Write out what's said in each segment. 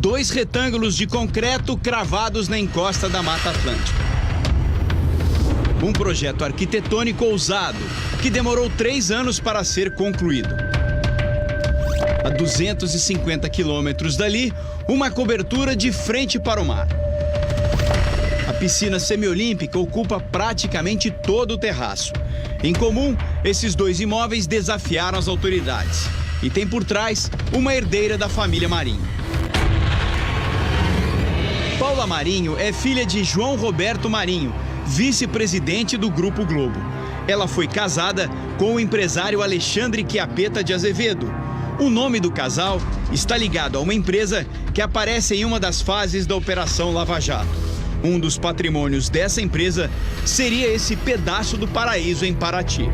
2 retângulos de concreto cravados na encosta da Mata Atlântica. Um projeto arquitetônico ousado, que demorou 3 anos para ser concluído. A 250 quilômetros dali, uma cobertura de frente para o mar. A piscina semiolímpica ocupa praticamente todo o terraço. Em comum, esses 2 imóveis desafiaram as autoridades. E tem por trás uma herdeira da família Marinho. Paula Marinho é filha de João Roberto Marinho, vice-presidente do Grupo Globo. Ela foi casada com o empresário Alexandre Chiappetta de Azevedo. O nome do casal está ligado a uma empresa que aparece em uma das fases da Operação Lava Jato. Um dos patrimônios dessa empresa seria esse pedaço do paraíso em Paraty.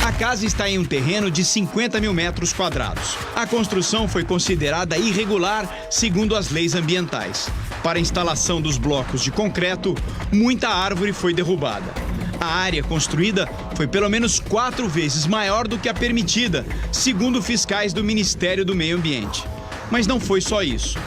A casa está em um terreno de 50 mil metros quadrados. A construção foi considerada irregular segundo as leis ambientais. Para a instalação dos blocos de concreto, muita árvore foi derrubada. A área construída foi pelo menos 4 vezes maior do que a permitida, segundo fiscais do Ministério do Meio Ambiente. Mas não foi só isso.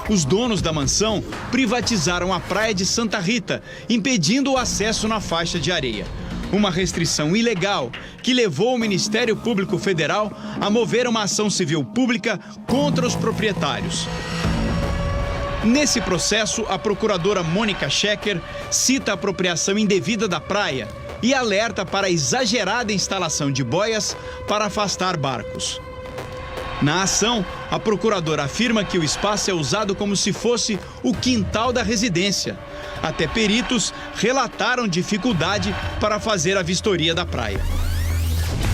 Os donos da mansão privatizaram a praia de Santa Rita, impedindo o acesso na faixa de areia. Uma restrição ilegal que levou o Ministério Público Federal a mover uma ação civil pública contra os proprietários. Nesse processo, a procuradora Mônica Schecker cita a apropriação indevida da praia e alerta para a exagerada instalação de boias para afastar barcos. Na ação, a procuradora afirma que o espaço é usado como se fosse o quintal da residência. Até peritos relataram dificuldade para fazer a vistoria da praia.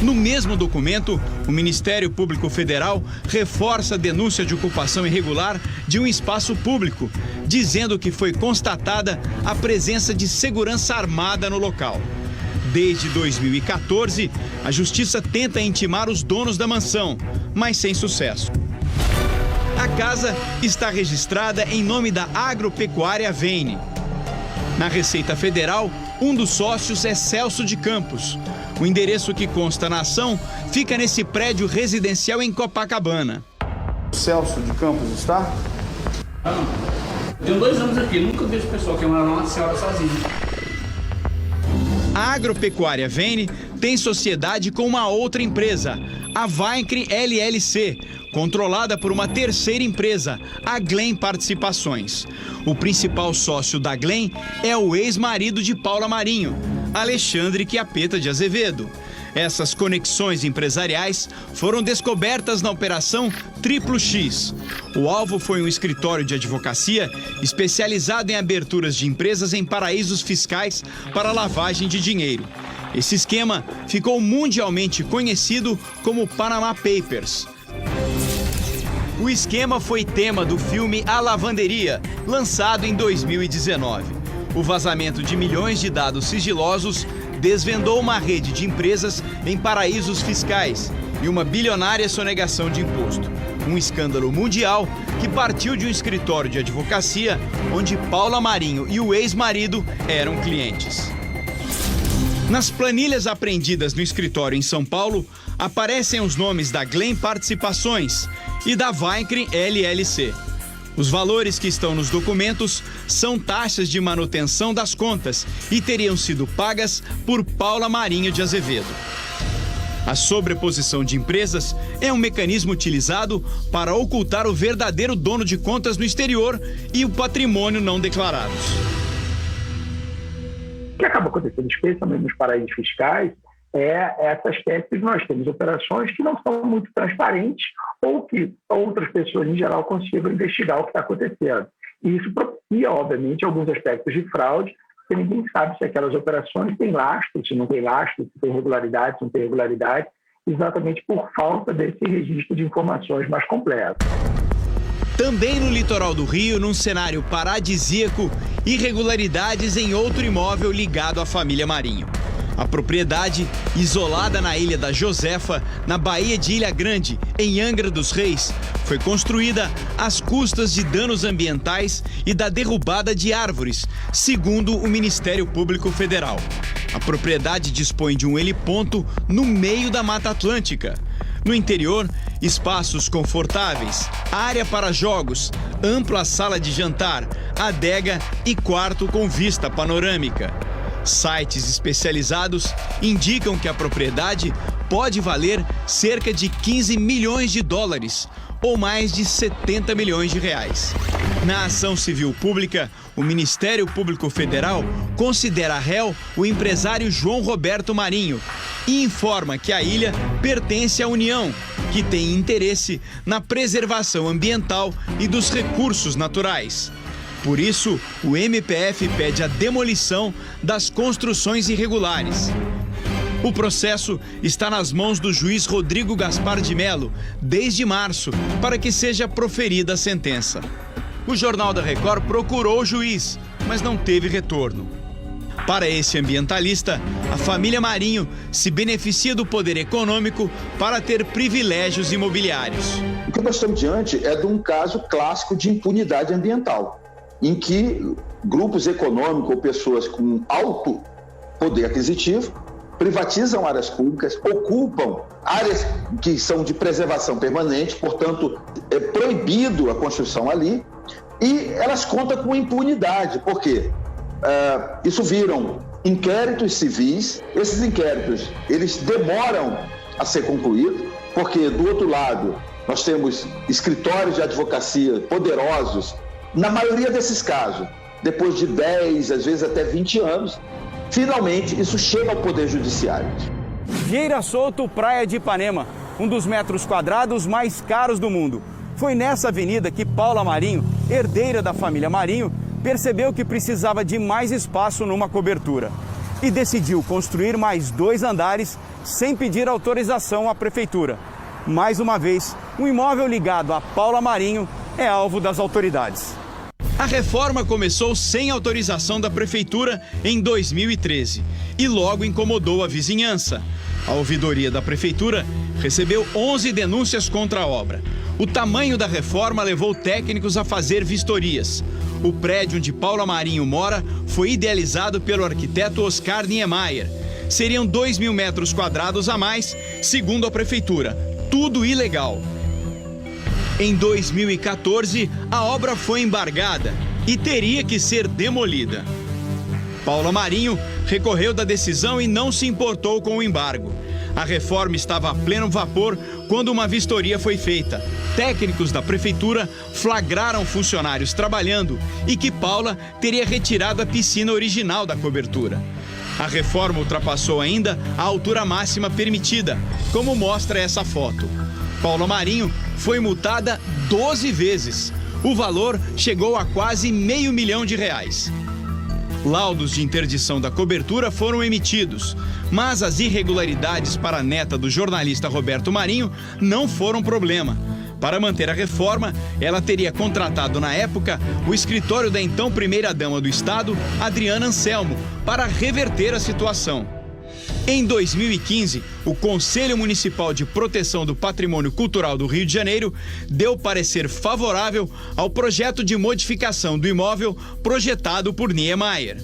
No mesmo documento, o Ministério Público Federal reforça a denúncia de ocupação irregular de um espaço público, dizendo que foi constatada a presença de segurança armada no local. Desde 2014, a Justiça tenta intimar os donos da mansão, mas sem sucesso. A casa está registrada em nome da Agropecuária Vene. Na Receita Federal, um dos sócios é Celso de Campos. O endereço que consta na ação fica nesse prédio residencial em Copacabana. Celso de Campos está? Tenho 2 anos aqui, nunca vejo pessoal que mora uma senhora sozinha. A Agropecuária Vene tem sociedade com uma outra empresa, a Vaincre LLC, controlada por uma terceira empresa, a Glen Participações. O principal sócio da Glen é o ex-marido de Paula Marinho, Alexandre Chiappetta de Azevedo. Essas conexões empresariais foram descobertas na Operação Triplo X. O alvo foi um escritório de advocacia especializado em aberturas de empresas em paraísos fiscais para lavagem de dinheiro. Esse esquema ficou mundialmente conhecido como Panama Papers. O esquema foi tema do filme A Lavanderia, lançado em 2019. O vazamento de milhões de dados sigilosos desvendou uma rede de empresas em paraísos fiscais e uma bilionária sonegação de imposto. Um escândalo mundial que partiu de um escritório de advocacia onde Paula Marinho e o ex-marido eram clientes. Nas planilhas apreendidas no escritório em São Paulo, aparecem os nomes da Glen Participações e da Vaincre LLC. Os valores que estão nos documentos são taxas de manutenção das contas e teriam sido pagas por Paula Marinho de Azevedo. A sobreposição de empresas é um mecanismo utilizado para ocultar o verdadeiro dono de contas no exterior e o patrimônio não declarados. O que acaba acontecendo, especialmente nos paraísos fiscais, é essa espécie de nós temos operações que não são muito transparentes ou que outras pessoas, em geral, consigam investigar o que está acontecendo. E isso propicia, obviamente, alguns aspectos de fraude, porque ninguém sabe se aquelas operações têm lastro, se não tem lastro, se tem regularidade, se não tem regularidade, exatamente por falta desse registro de informações mais completo. Também no litoral do Rio, num cenário paradisíaco, irregularidades em outro imóvel ligado à família Marinho. A propriedade, isolada na Ilha da Josefa, na Baía de Ilha Grande, em Angra dos Reis, foi construída às custas de danos ambientais e da derrubada de árvores, segundo o Ministério Público Federal. A propriedade dispõe de um heliponto no meio da Mata Atlântica. No interior, espaços confortáveis, área para jogos, ampla sala de jantar, adega e quarto com vista panorâmica. Sites especializados indicam que a propriedade pode valer cerca de 15 milhões de dólares, ou mais de 70 milhões de reais. Na ação civil pública, o Ministério Público Federal considera réu o empresário João Roberto Marinho e informa que a ilha pertence à União, que tem interesse na preservação ambiental e dos recursos naturais. Por isso, o MPF pede a demolição das construções irregulares. O processo está nas mãos do juiz Rodrigo Gaspar de Mello desde março para que seja proferida a sentença. O Jornal da Record procurou o juiz, mas não teve retorno. Para esse ambientalista, a família Marinho se beneficia do poder econômico para ter privilégios imobiliários. O que nós estamos diante é de um caso clássico de impunidade ambiental, em que grupos econômicos ou pessoas com alto poder aquisitivo privatizam áreas públicas, ocupam áreas que são de preservação permanente, portanto, é proibido a construção ali, e elas contam com impunidade, porque isso viram inquéritos civis, esses inquéritos, eles demoram a ser concluídos, porque do outro lado nós temos escritórios de advocacia poderosos, na maioria desses casos, depois de 10, às vezes até 20 anos, finalmente, isso chega ao Poder Judiciário. Vieira Solto, Praia de Ipanema, um dos metros quadrados mais caros do mundo. Foi nessa avenida que Paula Marinho, herdeira da família Marinho, percebeu que precisava de mais espaço numa cobertura e decidiu construir mais 2 andares sem pedir autorização à prefeitura. Mais uma vez, um imóvel ligado a Paula Marinho é alvo das autoridades. A reforma começou sem autorização da prefeitura em 2013 e logo incomodou a vizinhança. A ouvidoria da prefeitura recebeu 11 denúncias contra a obra. O tamanho da reforma levou técnicos a fazer vistorias. O prédio onde Paula Marinho mora foi idealizado pelo arquiteto Oscar Niemeyer. Seriam 2.000 metros quadrados a mais, segundo a prefeitura. Tudo ilegal. Em 2014, a obra foi embargada e teria que ser demolida. Paula Marinho recorreu da decisão e não se importou com o embargo. A reforma estava a pleno vapor quando uma vistoria foi feita. Técnicos da prefeitura flagraram funcionários trabalhando e que Paula teria retirado a piscina original da cobertura. A reforma ultrapassou ainda a altura máxima permitida, como mostra essa foto. Paula Marinho foi multada 12 vezes. O valor chegou a quase R$500 mil. Laudos de interdição da cobertura foram emitidos, mas as irregularidades para a neta do jornalista Roberto Marinho não foram problema. Para manter a reforma, ela teria contratado na época o escritório da então primeira-dama do estado, Adriana Anselmo, para reverter a situação. Em 2015, o Conselho Municipal de Proteção do Patrimônio Cultural do Rio de Janeiro deu parecer favorável ao projeto de modificação do imóvel projetado por Niemeyer.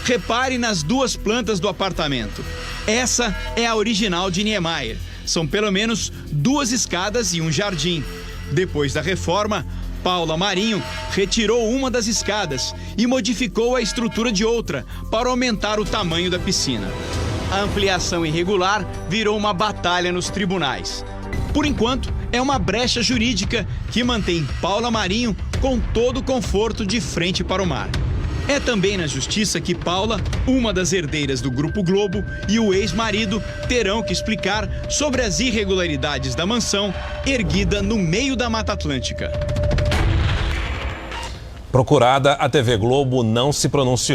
Repare nas 2 plantas do apartamento. Essa é a original de Niemeyer. São pelo menos 2 escadas e um jardim. Depois da reforma, Paula Marinho retirou uma das escadas e modificou a estrutura de outra para aumentar o tamanho da piscina. A ampliação irregular virou uma batalha nos tribunais. Por enquanto, é uma brecha jurídica que mantém Paula Marinho com todo o conforto de frente para o mar. É também na justiça que Paula, uma das herdeiras do Grupo Globo, e o ex-marido terão que explicar sobre as irregularidades da mansão erguida no meio da Mata Atlântica. Procurada, a TV Globo não se pronunciou.